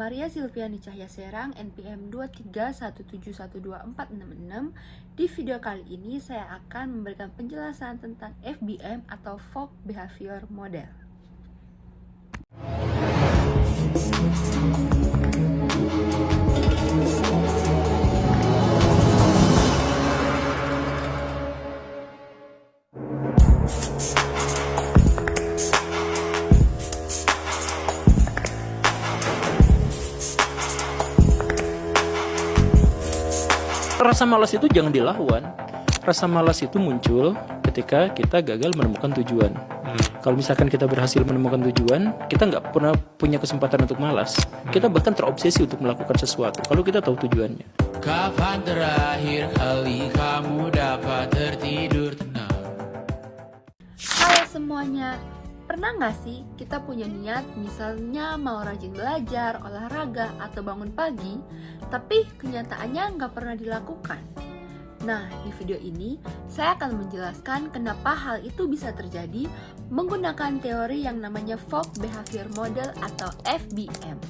Maria Silviani Cahya Serang, NPM 231712466. Di video kali ini saya akan memberikan penjelasan tentang FBM atau Fogg Behavior Model. Rasa malas itu jangan dilawan. Rasa malas itu muncul ketika kita gagal menemukan tujuan. Kalau misalkan kita berhasil menemukan tujuan, kita nggak pernah punya kesempatan untuk malas. Kita bahkan terobsesi untuk melakukan sesuatu kalau kita tahu tujuannya. Kapan terakhir kali kamu dapat tertidur tenang? Halo semuanya, pernah nggak sih kita punya niat misalnya mau rajin belajar, olahraga, atau bangun pagi, tapi kenyataannya nggak pernah dilakukan? Nah, di video ini saya akan menjelaskan kenapa hal itu bisa terjadi menggunakan teori yang namanya Fogg Behavior Model atau FBM.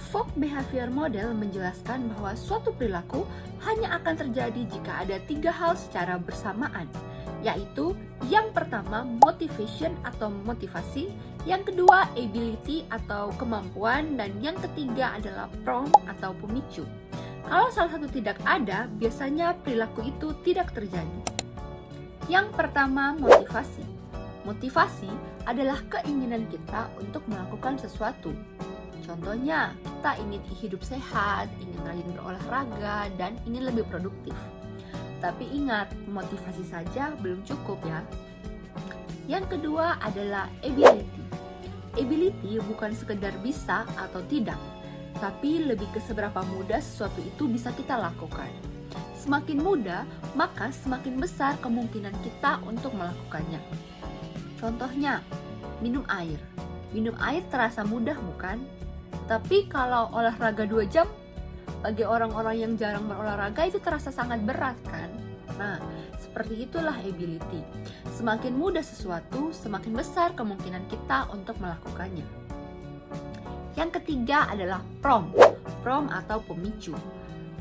Fogg Behavior Model menjelaskan bahwa suatu perilaku hanya akan terjadi jika ada 3 hal secara bersamaan, yaitu yang pertama motivation atau motivasi, yang kedua ability atau kemampuan, dan yang ketiga adalah prompt atau pemicu. Kalau salah satu tidak ada, biasanya perilaku itu tidak terjadi. Yang pertama, motivasi. Motivasi adalah keinginan kita untuk melakukan sesuatu. Contohnya, kita ingin hidup sehat, ingin rajin berolahraga, dan ingin lebih produktif. Tapi ingat, motivasi saja belum cukup ya. Yang kedua adalah ability. Ability bukan sekedar bisa atau tidak, tapi lebih ke seberapa mudah sesuatu itu bisa kita lakukan. Semakin mudah, maka semakin besar kemungkinan kita untuk melakukannya. Contohnya, minum air. Minum air terasa mudah bukan? Tapi kalau olahraga 2 jam, bagi orang-orang yang jarang berolahraga itu terasa sangat berat kan? Nah, seperti itulah ability. Semakin mudah sesuatu, semakin besar kemungkinan kita untuk melakukannya. Yang ketiga adalah prompt. Prompt atau pemicu.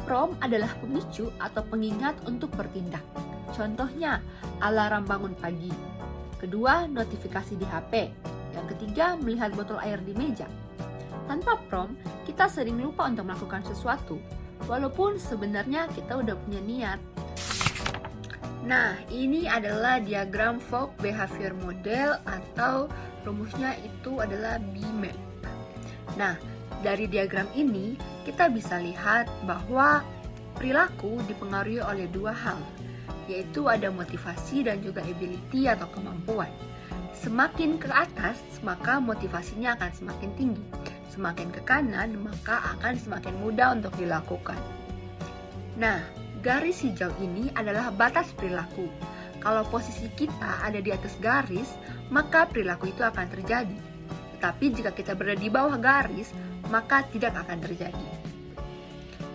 Prompt adalah pemicu atau pengingat untuk bertindak. Contohnya, alarm bangun pagi. Kedua, notifikasi di HP. Yang ketiga, melihat botol air di meja. Tanpa prompt, kita sering lupa untuk melakukan sesuatu, walaupun sebenarnya kita udah punya niat. Nah, ini adalah diagram Fogg Behavior Model atau rumusnya itu adalah BMAP. Nah, dari diagram ini kita bisa lihat bahwa perilaku dipengaruhi oleh 2 hal, yaitu ada motivasi dan juga ability atau kemampuan. Semakin ke atas, maka motivasinya akan semakin tinggi. Semakin ke kanan, maka akan semakin mudah untuk dilakukan. Nah, garis hijau ini adalah batas perilaku. Kalau posisi kita ada di atas garis, maka perilaku itu akan terjadi. Tetapi jika kita berada di bawah garis, maka tidak akan terjadi.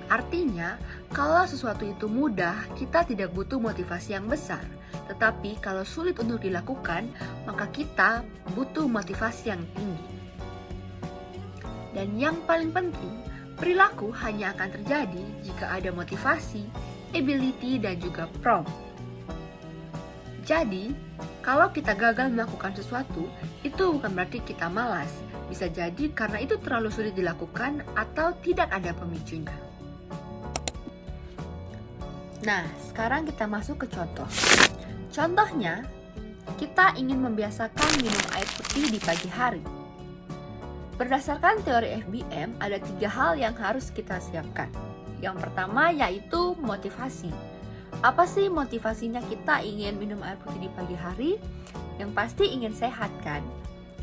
Artinya, kalau sesuatu itu mudah, kita tidak butuh motivasi yang besar. Tetapi kalau sulit untuk dilakukan, maka kita butuh motivasi yang tinggi. Dan yang paling penting, perilaku hanya akan terjadi jika ada motivasi, ability, dan juga prompt. Jadi, kalau kita gagal melakukan sesuatu, itu bukan berarti kita malas. Bisa jadi karena itu terlalu sulit dilakukan atau tidak ada pemicunya. Nah, sekarang kita masuk ke contoh. Contohnya, kita ingin membiasakan minum air putih di pagi hari. Berdasarkan teori FBM, ada 3 hal yang harus kita siapkan. Yang pertama yaitu motivasi. Apa sih motivasinya kita ingin minum air putih di pagi hari? Yang pasti ingin sehat kan?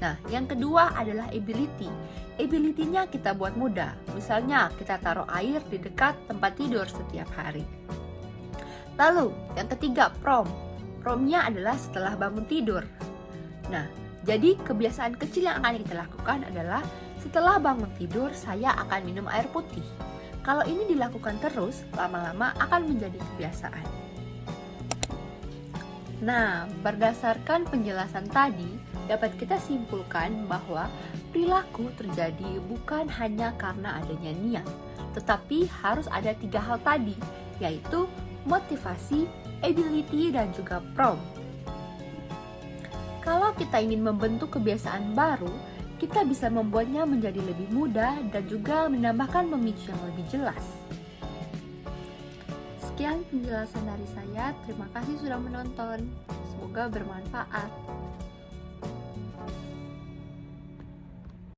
Nah, yang kedua adalah ability. Ability-nya kita buat mudah. Misalnya, kita taruh air di dekat tempat tidur setiap hari. Lalu, yang ketiga prompt. Prompt-nya adalah setelah bangun tidur. Nah, jadi kebiasaan kecil yang akan kita lakukan adalah setelah bangun tidur saya akan minum air putih. Kalau ini dilakukan terus, lama-lama akan menjadi kebiasaan. Nah, berdasarkan penjelasan tadi, dapat kita simpulkan bahwa perilaku terjadi bukan hanya karena adanya niat, tetapi harus ada 3 hal tadi, yaitu motivasi, ability, dan juga prompt. Kalau kita ingin membentuk kebiasaan baru, kita bisa membuatnya menjadi lebih mudah dan juga menambahkan pemicu yang lebih jelas. Sekian penjelasan dari saya, terima kasih sudah menonton. Semoga bermanfaat.